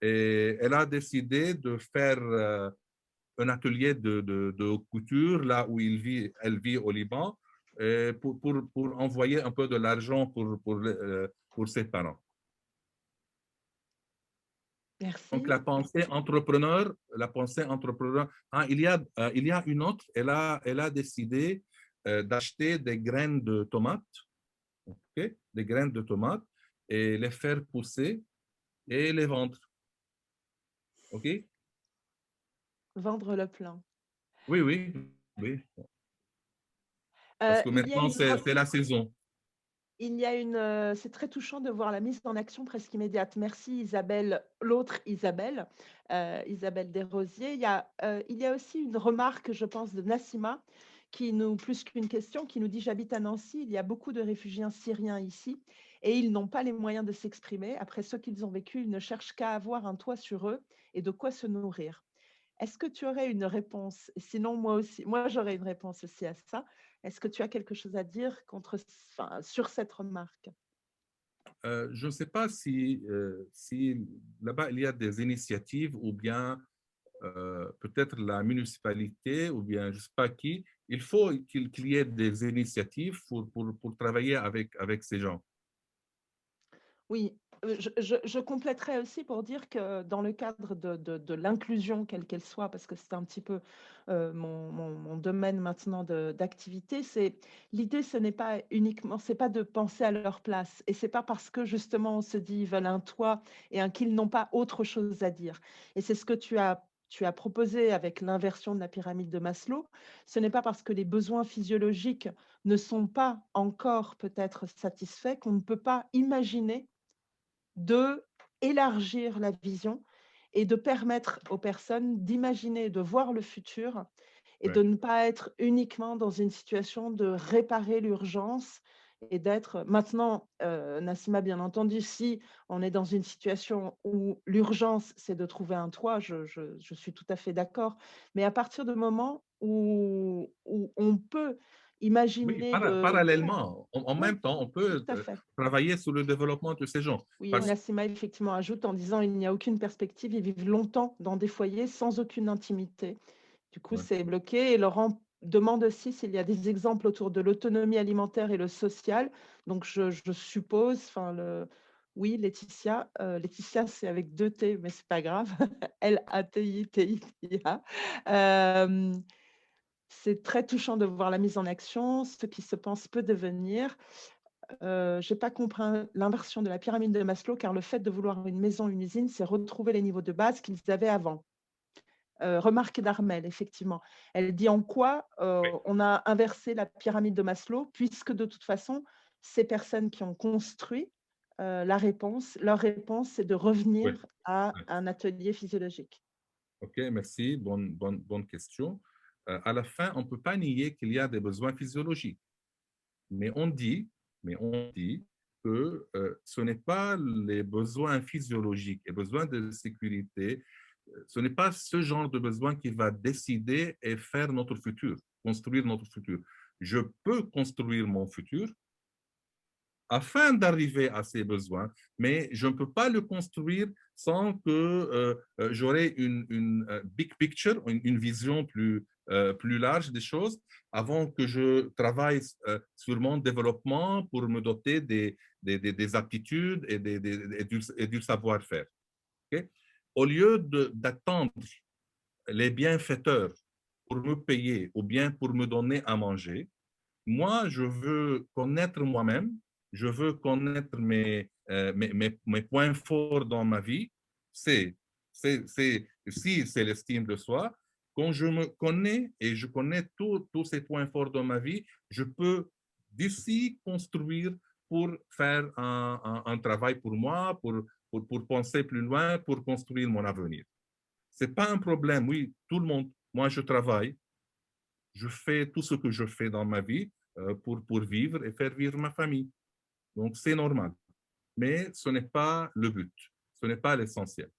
et elle a décidé de faire un atelier de couture là où elle vit au Liban pour envoyer un peu de l'argent pour ses parents. Donc, Merci. la pensée entrepreneur. Ah, il y a une autre, elle a décidé d'acheter des graines de tomates, ok, des graines de tomates, et les faire pousser et les vendre. OK? Vendre le plan. Oui, oui, oui. Parce Euh, que il y a maintenant, une, re- c'est la saison. c'est très touchant de voir la mise en action presque immédiate. Merci Isabelle, l'autre Isabelle, Isabelle Desrosiers. Il y a aussi une remarque, je pense, de Nassima, plus qu'une question, qui nous dit: j'habite à Nancy, il y a beaucoup de réfugiés syriens ici et ils n'ont pas les moyens de s'exprimer. Après ce qu'ils ont vécu, ils ne cherchent qu'à avoir un toit sur eux et de quoi se nourrir. Est-ce que tu aurais une réponse? Sinon, moi aussi, moi j'aurais une réponse aussi à ça. Est-ce que tu as quelque chose à dire sur cette remarque? Je ne sais pas si là-bas, il y a des initiatives ou bien peut-être la municipalité ou bien je ne sais pas qui. Il faut qu'il y ait des initiatives pour travailler avec ces gens. Oui, je compléterai aussi pour dire que dans le cadre de l'inclusion, quelle qu'elle soit, parce que c'est un petit peu mon domaine maintenant d'activité, l'idée, ce n'est pas uniquement, c'est pas de penser à leur place. Et c'est pas parce que justement on se dit ils veulent un toit qu'ils n'ont pas autre chose à dire. Et c'est ce que tu as proposé avec l'inversion de la pyramide de Maslow. Ce n'est pas parce que les besoins physiologiques ne sont pas encore peut-être satisfaits qu'on ne peut pas imaginer de élargir la vision et de permettre aux personnes d'imaginer, de voir le futur et de Ouais. ne pas être uniquement dans une situation de réparer l'urgence et d'être maintenant, Nassima, bien entendu, si on est dans une situation où l'urgence, c'est de trouver un toit, je suis tout à fait d'accord. Mais à partir du moment où on peut Oui, imaginer parallèlement, en oui, même temps, on tout peut à fait. travailler sur le développement de ces gens. Oui, et Parce Nassima effectivement ajoute en disant: «Il n'y a aucune perspective, ils vivent longtemps dans des foyers sans aucune intimité». Du coup, ouais. c'est bloqué et Laurent demande aussi s'il y a des exemples autour de l'autonomie alimentaire et le social. Donc je suppose, oui, Laetitia, Laetitia, c'est avec 2 T, mais c'est pas grave. Latitia. C'est très touchant de voir la mise en action, ce qui se pense peut devenir. J'ai pas compris l'inversion de la pyramide de Maslow, car le fait de vouloir une maison, une usine, c'est retrouver les niveaux de base qu'ils avaient avant. Remarque d'Armel, effectivement. Elle dit en quoi on a inversé la pyramide de Maslow, puisque de toute façon, ces personnes qui ont construit leur réponse, c'est de Oui, revenir à ouais. un atelier physiologique. OK, merci. Bonne question. À la fin, on ne peut pas nier qu'il y a des besoins physiologiques. Mais on dit que ce n'est pas les besoins physiologiques et besoins de sécurité, ce n'est pas ce genre de besoin qui va décider et faire notre futur, construire notre futur. Je peux construire mon futur afin d'arriver à ces besoins, mais je ne peux pas le construire sans que j'aurai une big picture, une vision plus large des choses, avant que je travaille sur mon développement pour me doter des aptitudes et du savoir-faire. Okay? Au lieu d'attendre les bienfaiteurs me payer ou bien pour me donner à manger. Moi, je veux connaître moi-même, je veux connaître mes points forts dans ma vie. Si c'est l'estime de soi, quand je me connais et je connais tous ces points forts dans ma vie, je peux d'ici construire pour faire un travail pour moi, pour penser plus loin, pour construire mon avenir. Ce n'est pas un problème, oui, tout le monde. Moi, je travaille, je fais tout ce que je fais dans ma vie pour vivre et faire vivre ma famille. Donc, c'est normal. Mais ce n'est pas le but, ce n'est pas l'essentiel.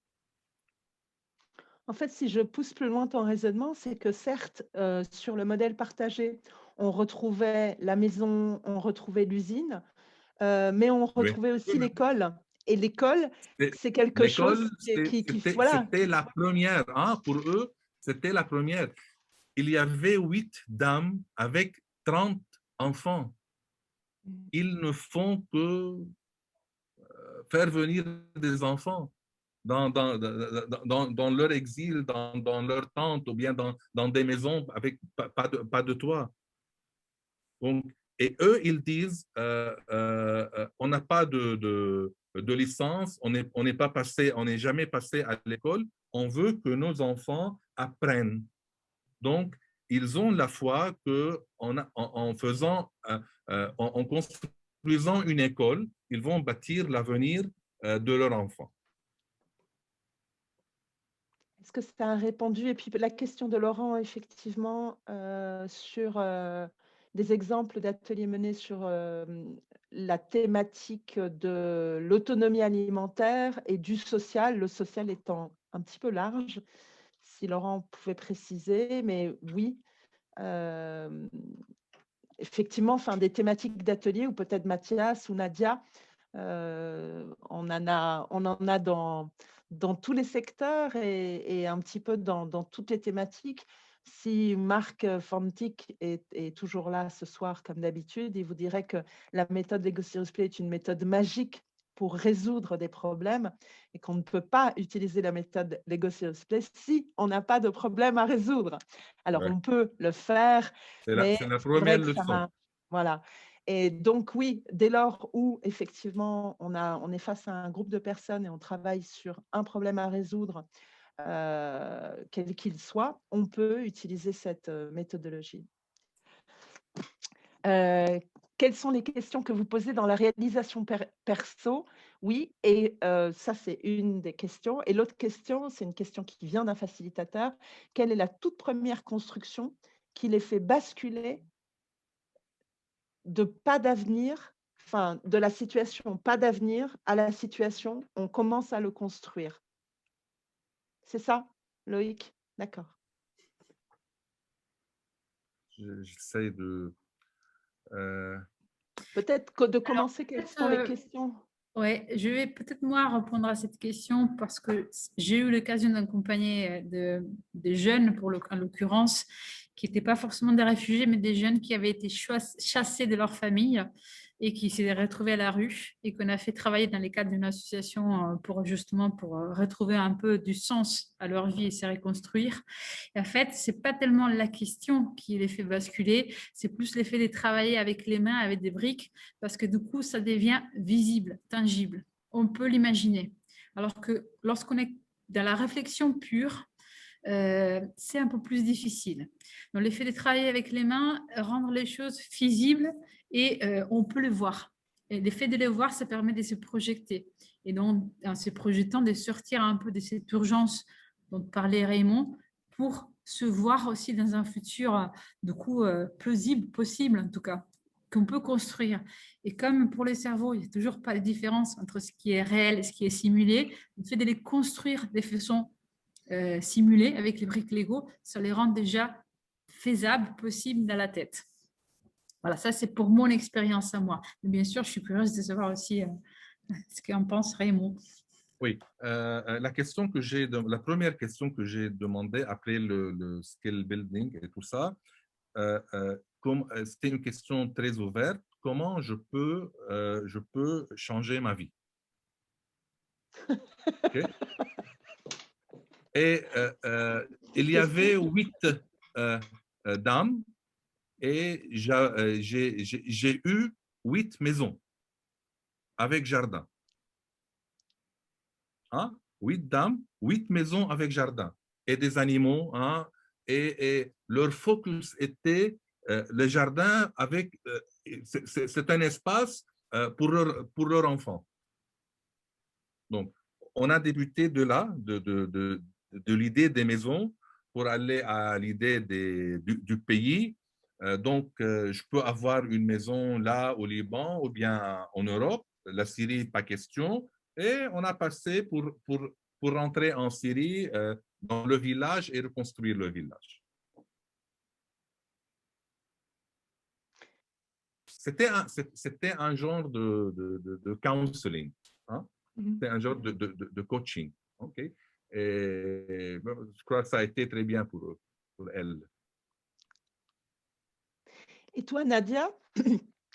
En fait, si je pousse plus loin ton raisonnement, c'est que certes, sur le modèle partagé, on retrouvait la maison, on retrouvait l'usine, mais on Oui. retrouvait aussi l'école. Et l'école, c'est quelque chose L'école, voilà. c'était la première. Hein, pour eux, c'était la première. Il y avait 8 dames avec 30 enfants. Ils ne font que faire venir des enfants dans leur exil, dans leur tente ou bien dans des maisons avec pas de toit. Donc, et eux, ils disent, on n'a pas de licence, on n'est pas passé, on n'est jamais passé à l'école, on veut que nos enfants apprennent. Donc, ils ont la foi qu'en faisant, en construisant une école, ils vont bâtir l'avenir de leurs enfants. Est-ce que ça a répondu? Et puis la question de Laurent, effectivement, sur des exemples d'ateliers menés sur la thématique de l'autonomie alimentaire et du social, le social étant un petit peu large, si Laurent pouvait préciser, mais oui, effectivement, enfin, des thématiques d'ateliers, ou peut-être Mathias ou Nadia, on en a dans tous les secteurs et un petit peu dans toutes les thématiques. Si Marc Forntik est toujours là ce soir, comme d'habitude, il vous dirait que la méthode Lego Serious Play est une méthode magique pour résoudre des problèmes et qu'on ne peut pas utiliser la méthode Lego Serious Play si on n'a pas de problème à résoudre. Alors, Ouais. on peut le faire, mais C'est la c'est vrai première que leçon. voilà. Et donc, oui, dès lors où effectivement on est face à un groupe de personnes et on travaille sur un problème à résoudre, quel qu'il soit, on peut utiliser cette méthodologie. Quelles sont les questions que vous posez dans la réalisation perso? Oui, et ça, c'est une des questions. Et l'autre question, c'est une question qui vient d'un facilitateur. Quelle est la toute première construction qui les fait basculer de pas d'avenir, enfin, de la situation pas d'avenir à la situation, on commence à le construire? C'est ça, Loïc? D'accord. J'essaie de... Peut-être que de Alors, commencer, quelles sont les questions? ouais, je vais peut-être moi répondre à cette question parce que j'ai eu l'occasion d'accompagner des jeunes, en l'occurrence, qui n'étaient pas forcément des réfugiés, mais des jeunes qui avaient été chassés de leur famille et qui s'étaient retrouvés à la rue et qu'on a fait travailler dans les cadres d'une association pour justement retrouver un peu du sens à leur vie et se reconstruire. Et en fait, c'est pas tellement la question qui les fait basculer, c'est plus l'effet de travailler avec les mains, avec des briques, parce que du coup, ça devient visible, tangible. On peut l'imaginer. Alors que lorsqu'on est dans la réflexion pure, c'est un peu plus difficile. Donc, l'effet de travailler avec les mains, rendre les choses visibles et on peut les voir. Et l'effet de les voir, ça permet de se projeter. Et donc, en se projetant, de sortir un peu de cette urgence dont parlait Raymond pour se voir aussi dans un futur, du coup, plausible, possible en tout cas, qu'on peut construire. Et comme pour les cerveaux, il n'y a toujours pas de différence entre ce qui est réel et ce qui est simulé, le fait de les construire de façon simulée avec les briques Lego, ça les rend déjà faisables, possibles dans la tête. Voilà, ça c'est pour mon expérience à moi. Mais bien sûr, je suis curieuse de savoir aussi ce qu'en pense Raymond. Oui, la première question que j'ai demandé après le skill building et tout ça, c'était une question très ouverte. Comment je peux changer ma vie? Okay. Et il y avait dames et j'ai eu 8 maisons avec jardin. Hein? 8 dames, 8 maisons avec jardin et des animaux. Hein? Et leur focus était le jardin avec. C'est un espace pour leur enfant. Donc, on a débuté de là, de l'idée des maisons pour aller à l'idée du pays. Donc, je peux avoir une maison là au Liban ou bien en Europe. La Syrie, pas question. Et on a passé pour rentrer en Syrie dans le village et reconstruire le village. C'était un genre de counseling. Hein? C'est un genre de coaching. Okay? Et je crois que ça a été très bien pour elle. Et toi, Nadia,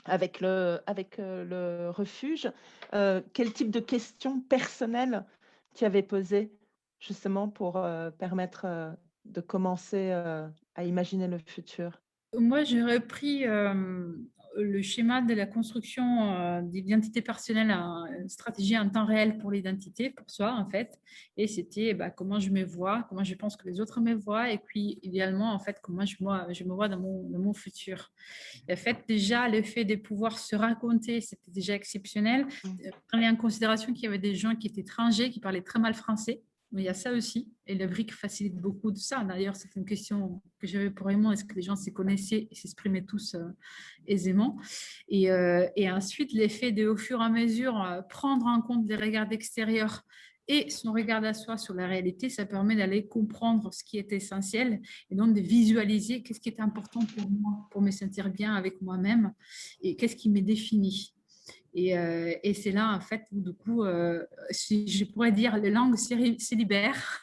avec le refuge, quel type de questions personnelles tu avais posées justement pour permettre de commencer à imaginer le futur? Moi, j'ai repris le schéma de la construction d'identité personnelle, une stratégie en temps réel pour l'identité, pour soi, en fait. Et c'était comment je me vois, comment je pense que les autres me voient, et puis idéalement, en fait, comment je me vois dans mon futur. Et en fait, déjà, le fait de pouvoir se raconter, c'était déjà exceptionnel. Prenez en considération qu'il y avait des gens qui étaient étrangers, qui parlaient très mal français. Mais il y a ça aussi, et le brick facilite beaucoup de ça. D'ailleurs, c'est une question que j'avais pour Raymond, est-ce que les gens s'y connaissaient et s'exprimaient tous aisément et ensuite, l'effet de, au fur et à mesure, prendre en compte les regards extérieurs et son regard à soi sur la réalité, ça permet d'aller comprendre ce qui est essentiel et donc de visualiser qu'est-ce qui est important pour moi, pour me sentir bien avec moi-même et qu'est-ce qui me définit. Et c'est là, en fait, où, du coup, si je pourrais dire, les langues se libèrent,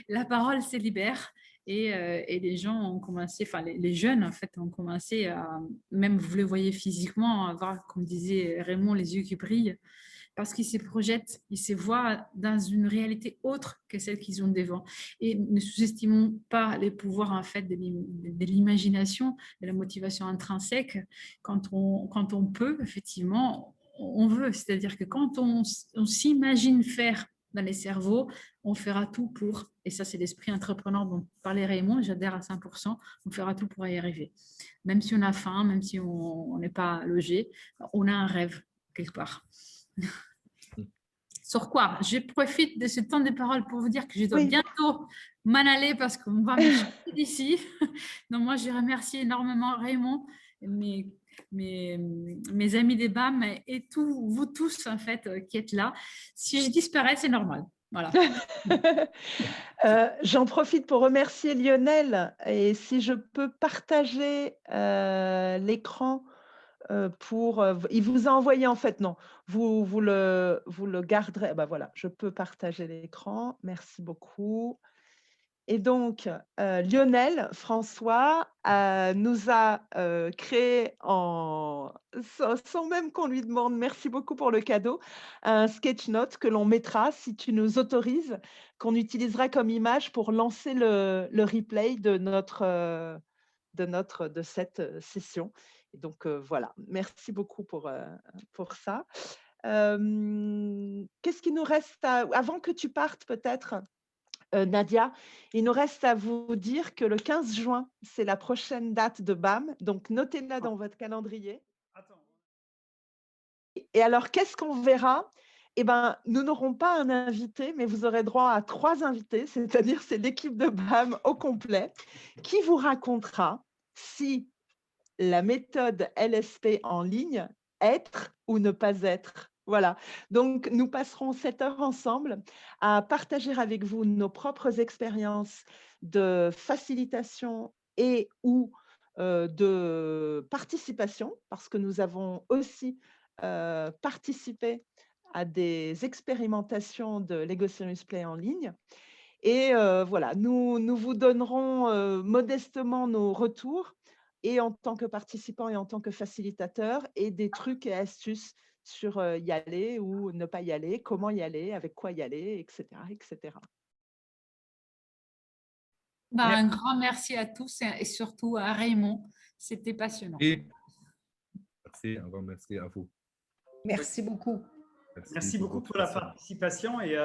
la parole se libère, et les gens ont commencé, enfin, les jeunes, en fait, ont commencé à, même vous le voyez physiquement, à avoir, comme disait Raymond, les yeux qui brillent, parce qu'ils se projettent, ils se voient dans une réalité autre que celle qu'ils ont devant. Et ne sous-estimons pas les pouvoirs, en fait, de l'imagination, de la motivation intrinsèque. Quand on peut, effectivement, on veut. C'est-à-dire que quand on s'imagine faire dans les cerveaux, on fera tout pour, et ça c'est l'esprit entrepreneur dont parlait Raymond, j'adhère à 100%, on fera tout pour y arriver. Même si on a faim, même si on n'est pas logé, on a un rêve quelque part. Sur quoi? Je profite de ce temps de parole pour vous dire que je dois bientôt m'en aller parce qu'on va me chercher d'ici. Donc moi, je remercie énormément Raymond, mes amis des BAM et vous tous, en fait, qui êtes là. Si je disparais, c'est normal. Voilà. J'en profite pour remercier Lionel et si je peux partager l'écran il vous a envoyé en fait, non, vous le garderez. Ben voilà, je peux partager l'écran. Merci beaucoup. Et donc, Lionel François nous a créé, sans même qu'on lui demande, merci beaucoup pour le cadeau, un sketch note que l'on mettra, si tu nous autorises, qu'on utilisera comme image pour lancer le replay de cette session. Et donc, voilà, merci beaucoup pour ça. Qu'est-ce qu'il nous reste avant que tu partes peut-être, Nadia, il nous reste à vous dire que le 15 juin, c'est la prochaine date de BAM, donc notez-la dans votre calendrier. Et alors, qu'est-ce qu'on verra? Eh ben, nous n'aurons pas un invité, mais vous aurez droit à 3 invités, c'est-à-dire c'est l'équipe de BAM au complet, qui vous racontera si la méthode LSP en ligne, être ou ne pas être. Voilà, donc nous passerons 7 heures ensemble à partager avec vous nos propres expériences de facilitation et ou de participation, parce que nous avons aussi participé à des expérimentations de Lego Serious Play en ligne. Et voilà, nous vous donnerons modestement nos retours, et en tant que participant et en tant que facilitateur, et des trucs et astuces sur y aller ou ne pas y aller, comment y aller, avec quoi y aller, etc. etc. Un grand merci à tous et surtout à Raymond. C'était passionnant. Et merci, un grand merci à vous. Merci beaucoup. Merci beaucoup pour la participation et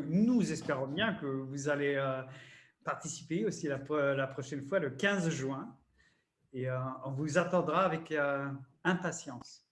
nous espérons bien que vous allez participer aussi la prochaine fois, le 15 juin. Et on vous attendra avec impatience.